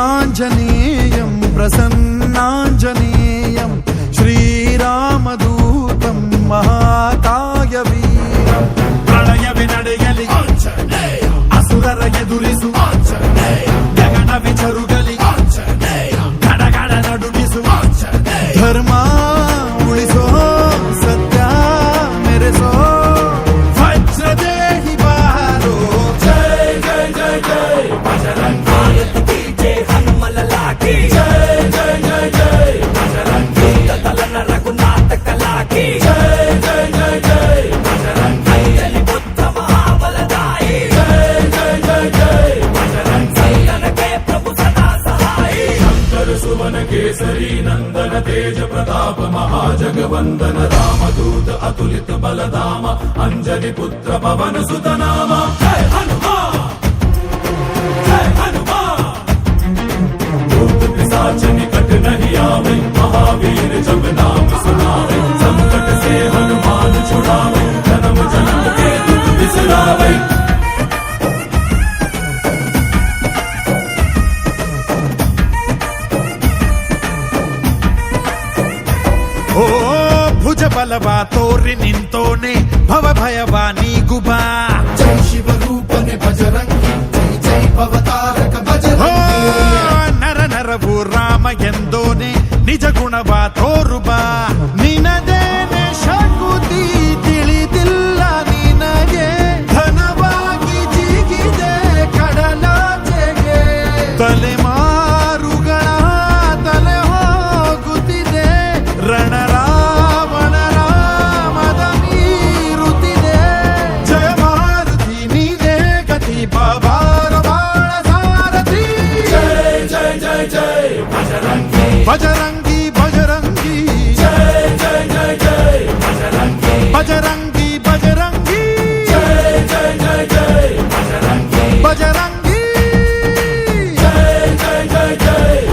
श्रीयाञ्जनेयं प्रसन्नाञ्जनेयं श्रीरामदूतं महाकायवीरं प्रलयवे ನಡೆಯಲಿ असुरर ಎದುರಿಸು ಗಗನವೇ ಜರುಗಲಿ ಗಡಗಡ ನಡುಗಿಸು ಧರ್ಮ ಉಳಿಸೋ ಸತ್ಯ ಮೆರೆಸೋ ವಜ್ರದೇಹಿ ಬಾರೋ ಜೈ ಜೈ ಜೈ ಜೈ ಬಜರಂಗಿ ಜೈ ಹನುಮಲಲಾಕಿ ಜೈ ಜೈ ಜೈ ಜೈ ಬಜರಂಗಿ ತಲನ ರಘುನಾಥ ಕಲಾಕಿ ಜೈ ಜೈ ಜೈ ಜೈ ಬಜರಂಗಿ ಅಲ್ಲಿ ಬುದ್ಧ ಮಹಾಬಲದಾಯಿ ಜೈ ಜೈ ಜೈ ಜೈ ಬಜರಂಗಿ ನನಗೆ ಪ್ರಭು ಸದಾ ಸಹಾಯಿ ಶಂಕರ ಸುವನ ಕೇಸರಿ ನಂದನ तेज प्रताप महाजगवंदन रामदूत अतुलित बलधाम अंजनी पुत्र पवन सुत नाम जय हनुमान जय हनुमान भूत पिशाच निकट नहीं आवे महावीर जब नाम सुनावे संकट से हनुमान छुड़ावे जन्म जन्म के दुख बिसरावे ओ भुज बलवा तोरि निंतोने भव भयवा नीगुबा जय शिव रूपने बजरंगी जय जय भवतारक बजरंगी नर नरवु राम ಎಂದೋನೆ ನಿಜ ಗುಣವಾ ತೋರುಬಾ ನಿನದೇನೆ ಶಕುತಿ ತಿಳಿದಿಲ್ಲ ನಿನಗೆ ಧನವಾಗಿ ಜಿಗಿದೆ ಕಡಲಾಚೆಗೆ ತಲೆಮಾರುಗಳ ತಲೆ ಹೋಗುತ್ತಿದೆ ರಣ बजरंगी बजरंगी जय जय जय जय बजरंगी बजरंगी बजरंगी जय जय जय जय बजरंगी बजरंगी जय जय जय जय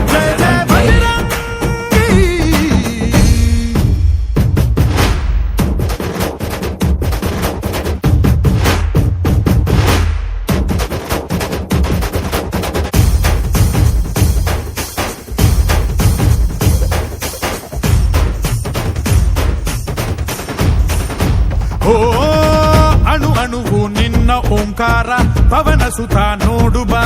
जय जय बजरंगी ಓ ಅಣು ಅಣುವು ನಿನ್ನ ಓಂಕಾರ ಪವನ ಸುತ ನೋಡುಬಾ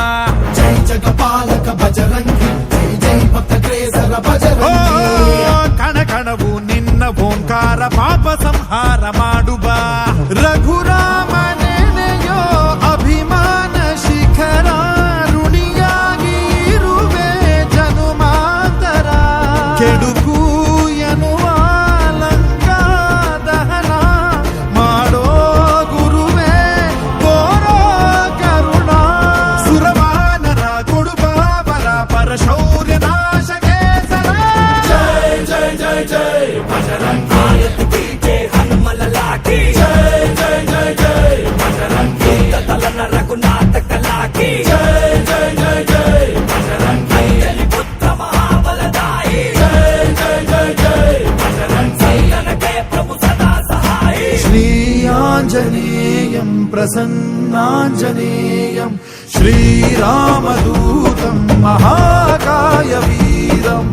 जय जगपालक बजरंगी जय जय भक्तग्रेसर बजरंगी ಕಣ ಕಣವು ನಿನ್ನ ಓಂಕಾರ ಪಾಪ ಸಂಹಾರ ಮಾಡುಬಾ ರಘುರಾಮ ನೆನೆಯೋ ಅಭಿಮಾನ ಶಿಖರ ಋಣಿಯಾಗಿ ಇರುವೆ ಜನುಮಾಂತರ ಕೆಡುಕು ಎನ್ನುವ ಲಂಕಾ ದಹನ ಮಾಡೋ ಗುರುವೇ ತೋರೋ ಕರುಣ ಸುರವಾನರ ಕೊಡುಬಾವರ ಪರಶೌರ್ಯ ನಾಶಕ್ಕೆ ಸರ जय जय जय जय बजरंगी जय हनुमललाकी जय जय जय जय बजरंगी तलन रघुनाथ कलाकी जय जय जय जय बजरंगी ali बुद्ध महाबलदाई जय जय जय जय बजरंगी ನನಗೆ ಪ್ರಭು ಸದಾ ಸಹಾಯಿ श्रीयाञ्जनेयं प्रसन्नाञ्जनेयं श्रीरामदूतं महाकायवीरम्